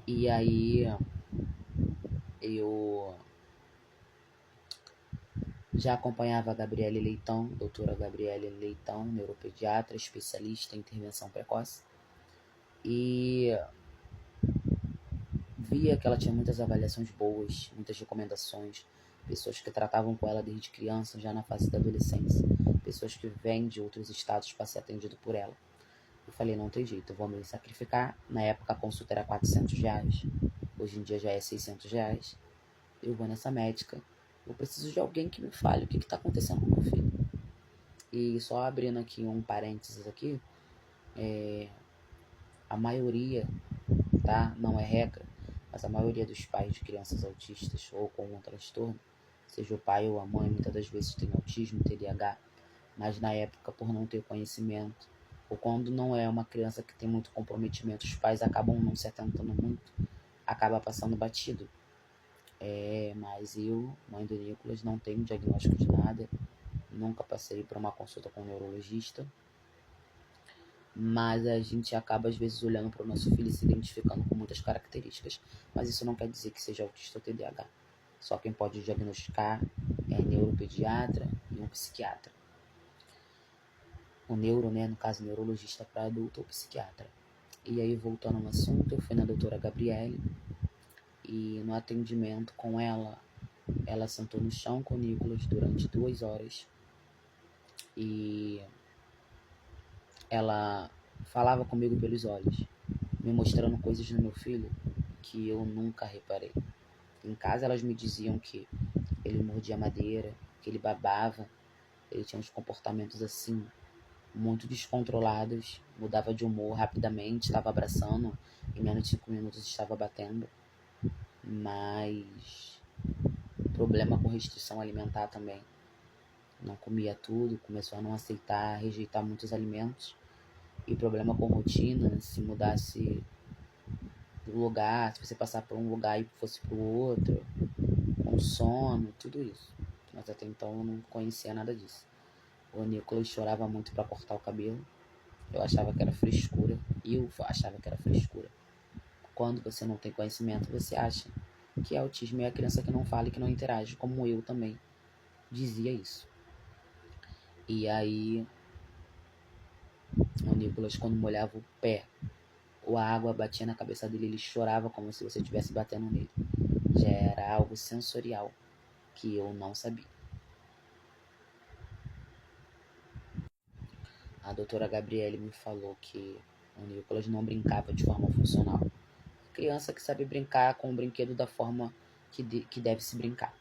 E aí eu já acompanhava a Gabriele Leitão, doutora Gabriele Leitão, neuropediatra, especialista em intervenção precoce. E via que ela tinha muitas avaliações boas, muitas recomendações, pessoas que tratavam com ela desde criança, já na fase da adolescência, pessoas que vêm de outros estados para ser atendido por ela. Eu falei, não tem jeito, eu vou me sacrificar. Na época a consulta era R$400, hoje em dia já é R$600. Eu vou nessa médica, eu preciso de alguém que me fale o que está acontecendo com meu filho. E só abrindo aqui um parênteses aqui, a maioria, tá? Não é regra, mas a maioria dos pais de crianças autistas ou com um transtorno, seja o pai ou a mãe, muitas das vezes tem autismo, TDAH, mas na época, por não ter conhecimento, ou quando não é uma criança que tem muito comprometimento, os pais acabam não se atentando muito, acaba passando batido. Mas eu, mãe do Nicolas, não tenho diagnóstico de nada, nunca passei por uma consulta com um neurologista, mas a gente acaba às vezes olhando para o nosso filho e se identificando com muitas características, mas isso não quer dizer que seja autista ou TDAH. Só quem pode diagnosticar é neuropediatra e um psiquiatra. O neuro, né, no caso neurologista para adulto ou psiquiatra. E aí, voltando no assunto, eu fui na doutora Gabriele e no atendimento com ela sentou no chão com o Nicolas durante 2 horas e ela falava comigo pelos olhos, me mostrando coisas no meu filho que eu nunca reparei. Em casa elas me diziam que ele mordia madeira, que ele babava, ele tinha uns comportamentos assim, muito descontrolados, mudava de humor rapidamente, estava abraçando, em menos de 5 minutos estava batendo, mas problema com restrição alimentar também. Não comia tudo, começou a não aceitar, rejeitar muitos alimentos, e problema com rotina, se mudasse do lugar, se você passar por um lugar e fosse pro outro, com sono, tudo isso. Mas até então eu não conhecia nada disso. O Nicolas chorava muito para cortar o cabelo. Eu achava que era frescura. Quando você não tem conhecimento, você acha que autismo é a criança que não fala e que não interage, como eu também dizia isso. E aí, o Nicolas, quando molhava o pé, ou a água batia na cabeça dele, ele chorava como se você estivesse batendo nele. Já era algo sensorial que eu não sabia. A doutora Gabriele me falou que o Nicolas não brincava de forma funcional. Criança que sabe brincar com o brinquedo da forma que deve se brincar.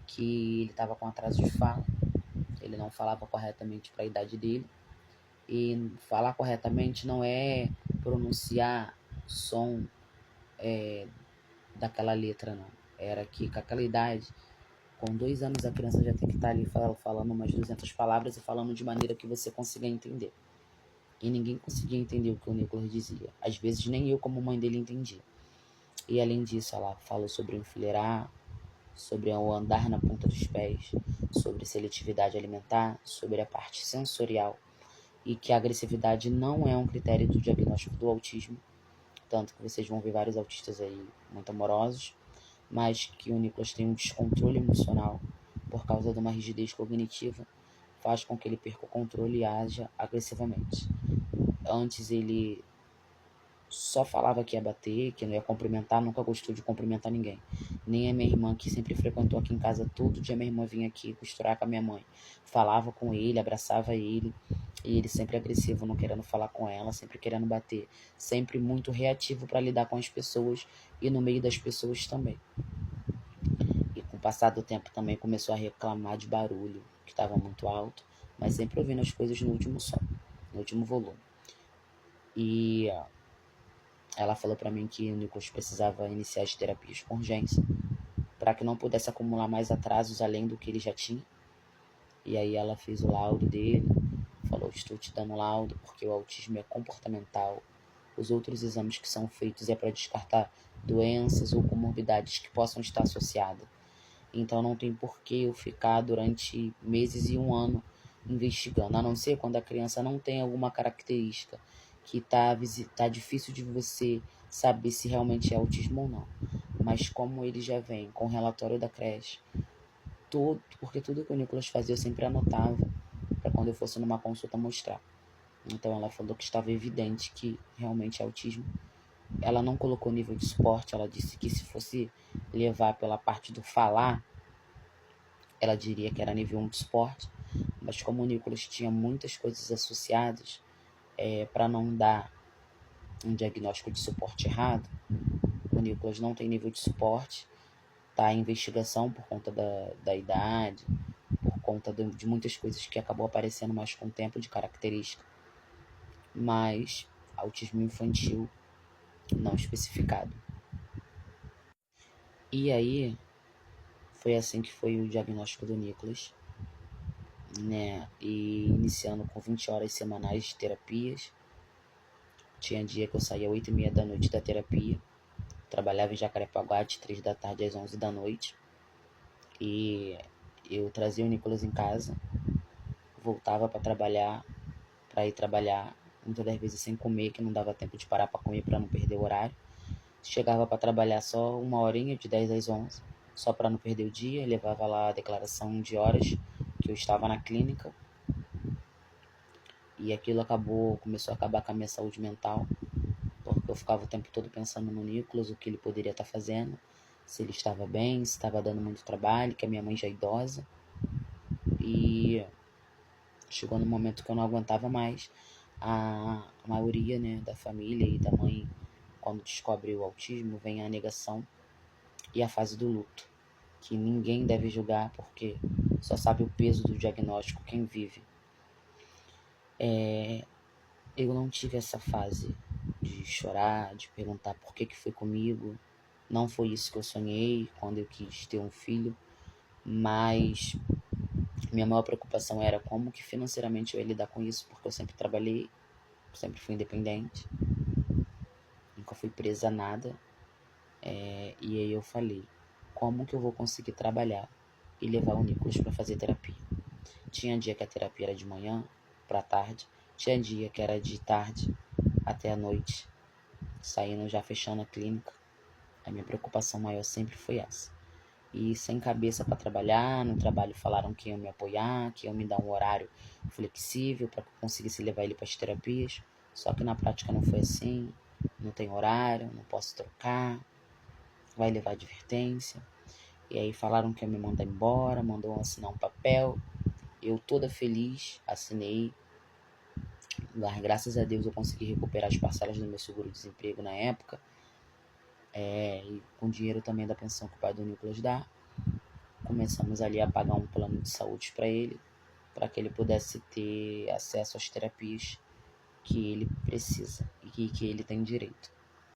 Que ele estava com atraso de fala, ele não falava corretamente para a idade dele. E falar corretamente não é pronunciar som daquela letra, não. Era que com aquela idade, com 2 anos, a criança já tem que estar ali falando umas 200 palavras e falando de maneira que você consiga entender. E ninguém conseguia entender o que o Nicolas dizia. Às vezes nem eu, como mãe dele, entendia. E além disso, ela falou sobre enfileirar, sobre o andar na ponta dos pés, sobre seletividade alimentar, sobre a parte sensorial, e que a agressividade não é um critério do diagnóstico do autismo, tanto que vocês vão ver vários autistas aí muito amorosos, mas que o Nicolas tem um descontrole emocional por causa de uma rigidez cognitiva, faz com que ele perca o controle e haja agressivamente. Antes ele só falava que ia bater, que não ia cumprimentar, nunca gostou de cumprimentar ninguém. Nem a minha irmã, que sempre frequentou aqui em casa todo dia, minha irmã vinha aqui costurar com a minha mãe. Falava com ele, abraçava ele, e ele sempre agressivo, não querendo falar com ela, sempre querendo bater. Sempre muito reativo para lidar com as pessoas e no meio das pessoas também. E com o passar do tempo também começou a reclamar de barulho, que estava muito alto, mas sempre ouvindo as coisas no último som, no último volume. E ela falou para mim que o Nicolas precisava iniciar as terapias com urgência, para que não pudesse acumular mais atrasos além do que ele já tinha. E aí ela fez o laudo dele, falou, estou te dando laudo porque o autismo é comportamental. Os outros exames que são feitos é para descartar doenças ou comorbidades que possam estar associadas. Então não tem por que eu ficar durante meses e 1 ano investigando, a não ser quando a criança não tem alguma característica que tá difícil de você saber se realmente é autismo ou não. Mas como ele já vem com o relatório da creche, porque tudo que o Nicolas fazia eu sempre anotava, para quando eu fosse numa consulta mostrar. Então ela falou que estava evidente que realmente é autismo. Ela não colocou nível de suporte, ela disse que se fosse levar pela parte do falar, ela diria que era nível 1 de suporte, mas como o Nicolas tinha muitas coisas associadas, para não dar um diagnóstico de suporte errado, o Nicolas não tem nível de suporte, está em investigação por conta da idade, por conta de muitas coisas que acabou aparecendo mais com o tempo de característica, mas autismo infantil não especificado. E aí, foi assim que foi o diagnóstico do Nicolas, né? E iniciando com 20 horas semanais de terapias. Tinha dia que eu saía 8h30 da noite da terapia, trabalhava em Jacarepaguá de 3 da tarde às 11 da noite. E eu trazia o Nicolas em casa, voltava para ir trabalhar, muitas das vezes sem comer, que não dava tempo de parar para comer para não perder o horário. Chegava para trabalhar só uma horinha, de 10 às 11, só para não perder o dia. Levava lá a declaração de horas que eu estava na clínica. E aquilo começou a acabar com a minha saúde mental, porque eu ficava o tempo todo pensando no Nicolas, o que ele poderia estar fazendo, se ele estava bem, se estava dando muito trabalho, que a minha mãe já é idosa. E chegou no momento que eu não aguentava mais. A maioria, né, da família e da mãe, quando descobre o autismo, vem a negação e a fase do luto, que ninguém deve julgar, porque só sabe o peso do diagnóstico quem vive. Eu não tive essa fase de chorar, de perguntar por que foi comigo. Não foi isso que eu sonhei quando eu quis ter um filho, mas minha maior preocupação era como que financeiramente eu ia lidar com isso, porque eu sempre trabalhei, sempre fui independente, nunca fui presa a nada. E aí eu falei, como que eu vou conseguir trabalhar e levar o Nicolas para fazer terapia? Tinha dia que a terapia era de manhã para tarde, tinha dia que era de tarde até a noite, saindo já fechando a clínica. A minha preocupação maior sempre foi essa. E sem cabeça para trabalhar, no trabalho falaram que iam me apoiar, que iam me dar um horário flexível para que eu conseguisse levar ele para as terapias. Só que na prática não foi assim, não tem horário, não posso trocar, vai levar advertência. E aí falaram que iam me mandar embora, mandou assinar um papel. Eu toda feliz, assinei. Graças a Deus eu consegui recuperar as parcelas do meu seguro-desemprego na época. E com dinheiro também da pensão que o pai do Nicolas dá. Começamos ali a pagar um plano de saúde para ele, para que ele pudesse ter acesso às terapias que ele precisa e que ele tem direito.